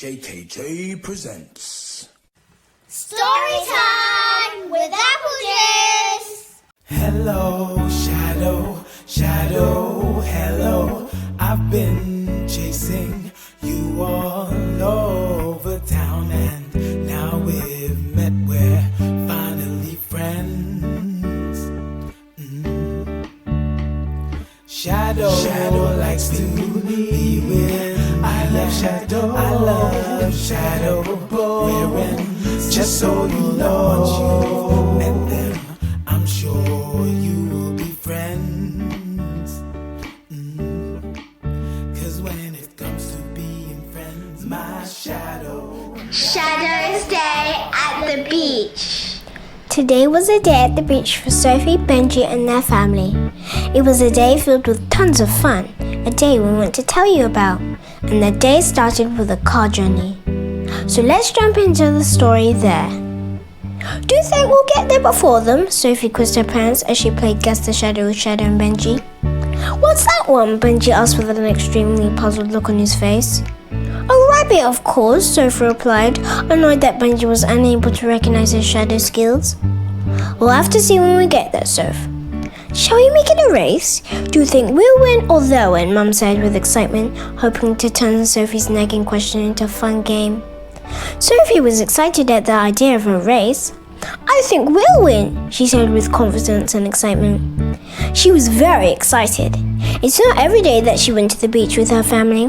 JKJ presents Story time with Applejuice! Hello, Shadow, hello. I've been chasing you all over town, and now we've met, we're finally friends. Shadow likes to be with me. I love Shadow. We're in, just so you know, once you've met them, I'm sure you will be friends. 'Cause when it comes to being friends, my Shadow's Day at the beach. Today was a day at the beach for Sophie, Benji and their family. It was a day filled with tons of fun, a day we want to tell you about. And the day started with a car journey. So let's jump into the story there. Do you think we'll get there before them? Sophie quizzed her parents as she played Guess the Shadow with Shadow and Benji. What's that one? Benji asked with an extremely puzzled look on his face. A rabbit, of course, Sophie replied, annoyed that Benji was unable to recognize his shadow skills. We'll have to see when we get there, Soph. Shall we make it a race? Do you think we'll win or they'll win? Mum said with excitement, hoping to turn Sophie's nagging question into a fun game. Sophie was excited at the idea of a race. I think we'll win, she said with confidence and excitement. She was very excited. It's not every day that she went to the beach with her family.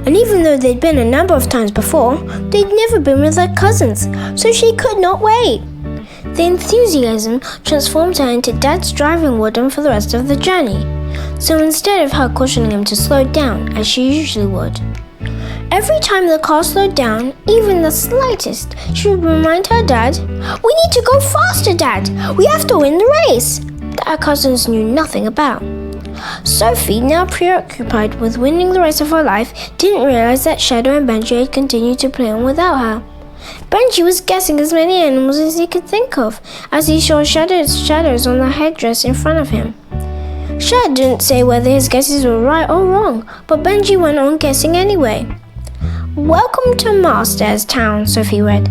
And even though they'd been a number of times before, they'd never been with their cousins, so she could not wait. The enthusiasm transformed her into Dad's driving warden for the rest of the journey. So instead of her cautioning him to slow down, as she usually would, every time the car slowed down, even the slightest, she would remind her dad, "We need to go faster, Dad! We have to win the race!" that her cousins knew nothing about. Sophie, now preoccupied with winning the race of her life, didn't realize that Shadow and Benji had continued to play on without her. Benji was guessing as many animals as he could think of, as he saw shadows on the headdress in front of him. Shadow didn't say whether his guesses were right or wrong, but Benji went on guessing anyway. Welcome to Marstairs Town, Sophie read.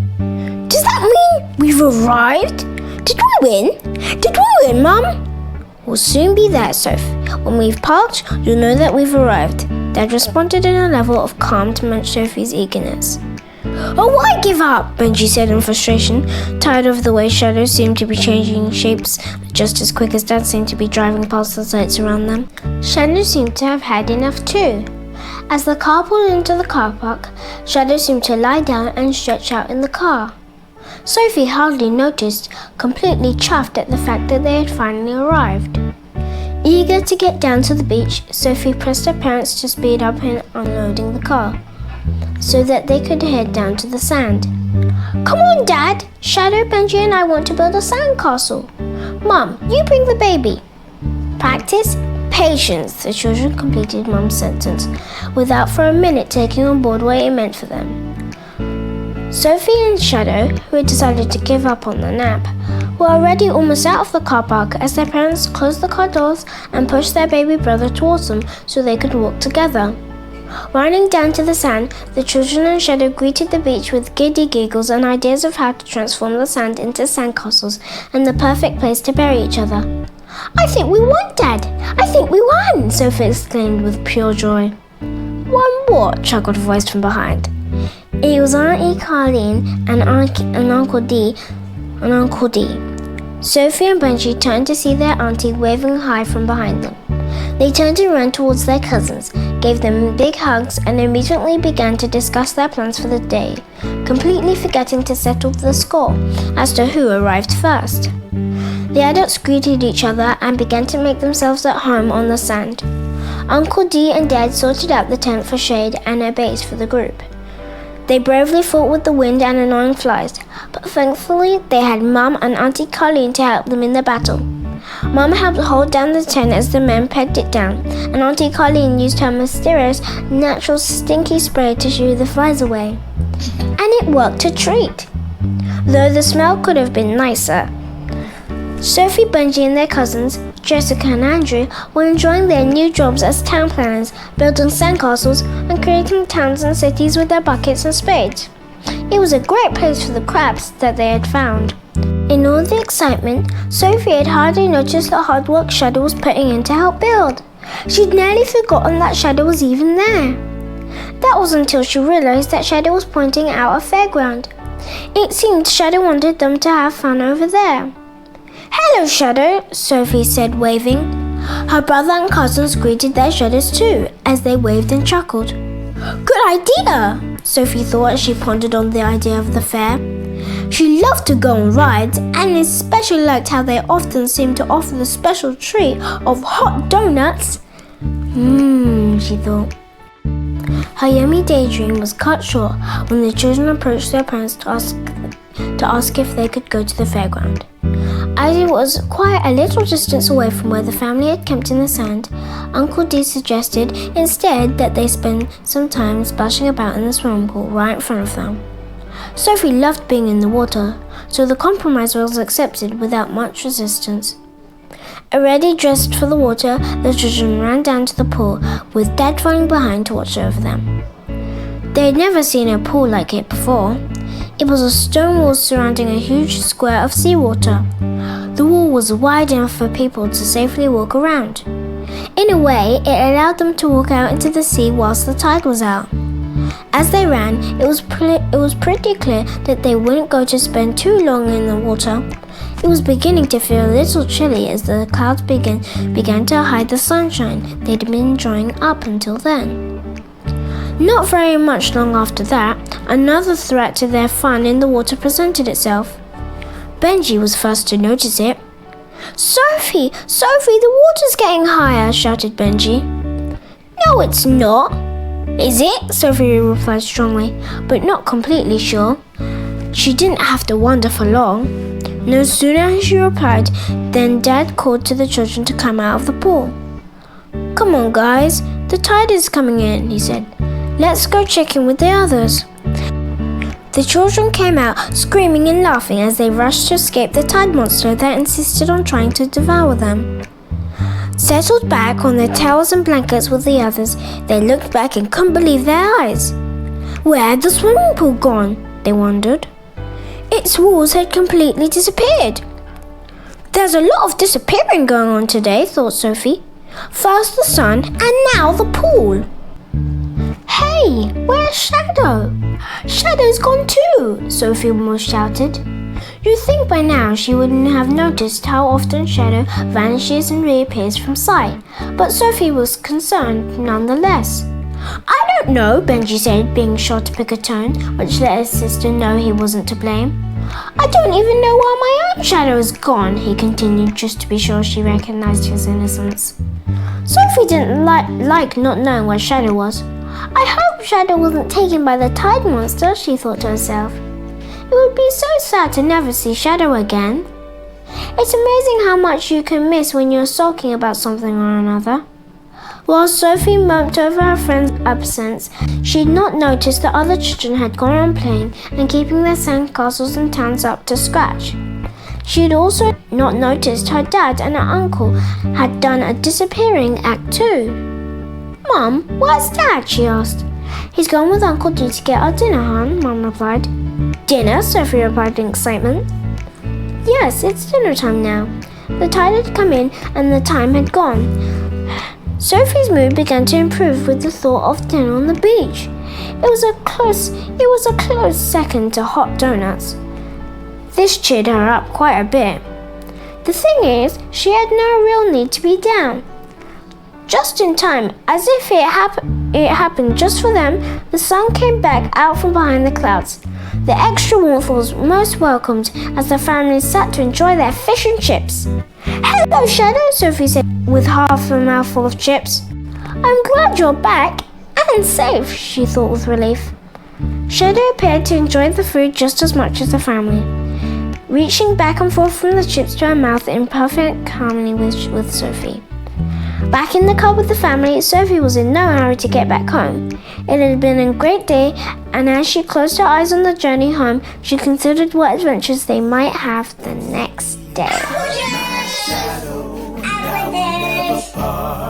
Does that mean we've arrived? Did we win? Did we win, Mum? We'll soon be there, Soph. When we've parked, you'll know that we've arrived. Dad responded in a level of calm to match Sophie's eagerness. Oh, why give up? Benji said in frustration, tired of the way shadows seemed to be changing shapes just as quick as Dad seemed to be driving past the sights around them. Shadow seemed to have had enough too. As the car pulled into the car park, Shadow seemed to lie down and stretch out in the car. Sophie hardly noticed, completely chuffed at the fact that they had finally arrived. Eager to get down to the beach, Sophie pressed her parents to speed up in unloading the car, so that they could head down to the sand. Come on, Dad! Shadow, Benji and I want to build a sand castle. Mum, you bring the baby. Practice? Patience, the children completed Mum's sentence, without for a minute taking on board what it meant for them. Sophie and Shadow, who had decided to give up on the nap, were already almost out of the car park as their parents closed the car doors and pushed their baby brother towards them so they could walk together. Running down to the sand, the children and Shadow greeted the beach with giddy giggles and ideas of how to transform the sand into sandcastles and the perfect place to bury each other. I think we won, Dad! I think we won! Sophie exclaimed with pure joy. Won what? Chuckled a voice from behind. It was Auntie Carleen and Uncle D. Sophie and Benji turned to see their auntie waving hi from behind them. They turned and ran towards their cousins, gave them big hugs, and immediately began to discuss their plans for the day, completely forgetting to settle the score as to who arrived first. The adults greeted each other and began to make themselves at home on the sand. Uncle D and Dad sorted out the tent for shade and a base for the group. They bravely fought with the wind and annoying flies, but thankfully they had Mum and Auntie Colleen to help them in the battle. Mum helped hold down the tent as the men pegged it down, and Auntie Colleen used her mysterious, natural stinky spray to shoo the flies away. And it worked a treat, though the smell could have been nicer. Sophie, Benji and their cousins Jessica and Andrew were enjoying their new jobs as town planners, building sandcastles and creating towns and cities with their buckets and spades. It was a great place for the crabs that they had found. In all the excitement, Sophie had hardly noticed the hard work Shadow was putting in to help build. She'd nearly forgotten that Shadow was even there. That was until she realized that Shadow was pointing out a fairground. It seemed Shadow wanted them to have fun over there. "Hello, Shadow," Sophie said, waving. Her brother and cousins greeted their shadows too, as they waved and chuckled. "Good idea," Sophie thought as she pondered on the idea of the fair. She loved to go on rides, and especially liked how they often seemed to offer the special treat of hot donuts. She thought. Her yummy daydream was cut short when the children approached their parents to ask if they could go to the fairground. As it was quite a little distance away from where the family had camped in the sand, Uncle D suggested instead that they spend some time splashing about in the swimming pool right in front of them. Sophie loved being in the water, so the compromise was accepted without much resistance. Already dressed for the water, the children ran down to the pool, with Dad following behind to watch over them. They had never seen a pool like it before. It was a stone wall surrounding a huge square of seawater. The wall was wide enough for people to safely walk around. In a way, it allowed them to walk out into the sea whilst the tide was out. As they ran, it was pretty clear that they wouldn't go to spend too long in the water. It was beginning to feel a little chilly as the clouds began to hide the sunshine they'd been enjoying up until then. Not very much long after that, another threat to their fun in the water presented itself. Benji was first to notice it. Sophie, the water's getting higher," shouted Benji. "No, it's not." "Is it?" Sophie replied strongly, but not completely sure. She didn't have to wonder for long. No sooner had she replied than Dad called to the children to come out of the pool. "Come on, guys, the tide is coming in," he said. "Let's go check in with the others." The children came out screaming and laughing as they rushed to escape the tide monster that insisted on trying to devour them. Settled back on their towels and blankets with the others, they looked back and couldn't believe their eyes. Where had the swimming pool gone? They wondered. Its walls had completely disappeared. "There's a lot of disappearing going on today," thought Sophie. "First the sun and now the pool." "Hey, where's Shadow?" "Shadow's gone too," Sophie almost shouted. You'd think by now she wouldn't have noticed how often Shadow vanishes and reappears from sight, but Sophie was concerned nonetheless. "I don't know," Benji said, being sure to pick a tone which let his sister know he wasn't to blame. "I don't even know where my own Shadow has gone," he continued, just to be sure she recognized his innocence. Sophie didn't like not knowing where Shadow was. "I hope Shadow wasn't taken by the tide monster," she thought to herself. "It would be so sad to never see Shadow again." It's amazing how much you can miss when you're sulking about something or another. While Sophie moped over her friend's absence, she'd not noticed the other children had gone on playing and keeping their sandcastles and towns up to scratch. She'd also not noticed her dad and her uncle had done a disappearing act too. "Mum, where's Dad?" she asked. "He's gone with Uncle D to get our dinner, hon," Mum replied. "Dinner?" Sophie replied in excitement. "Yes, it's dinner time now." The tide had come in and the time had gone. Sophie's mood began to improve with the thought of dinner on the beach. It was a close second to hot donuts. This cheered her up quite a bit. The thing is, she had no real need to be down. Just in time, as if it happened just for them, the sun came back out from behind the clouds. The extra warmth was most welcomed as the family sat to enjoy their fish and chips. "Hello, Shadow," Sophie said with half a mouthful of chips. "I'm glad you're back and safe," she thought with relief. Shadow appeared to enjoy the food just as much as the family, reaching back and forth from the chips to her mouth in perfect harmony with Sophie. Back in the car with the family, Sophie was in no hurry to get back home. It had been a great day, and as she closed her eyes on the journey home, she considered what adventures they might have the next day. Applejuice! part.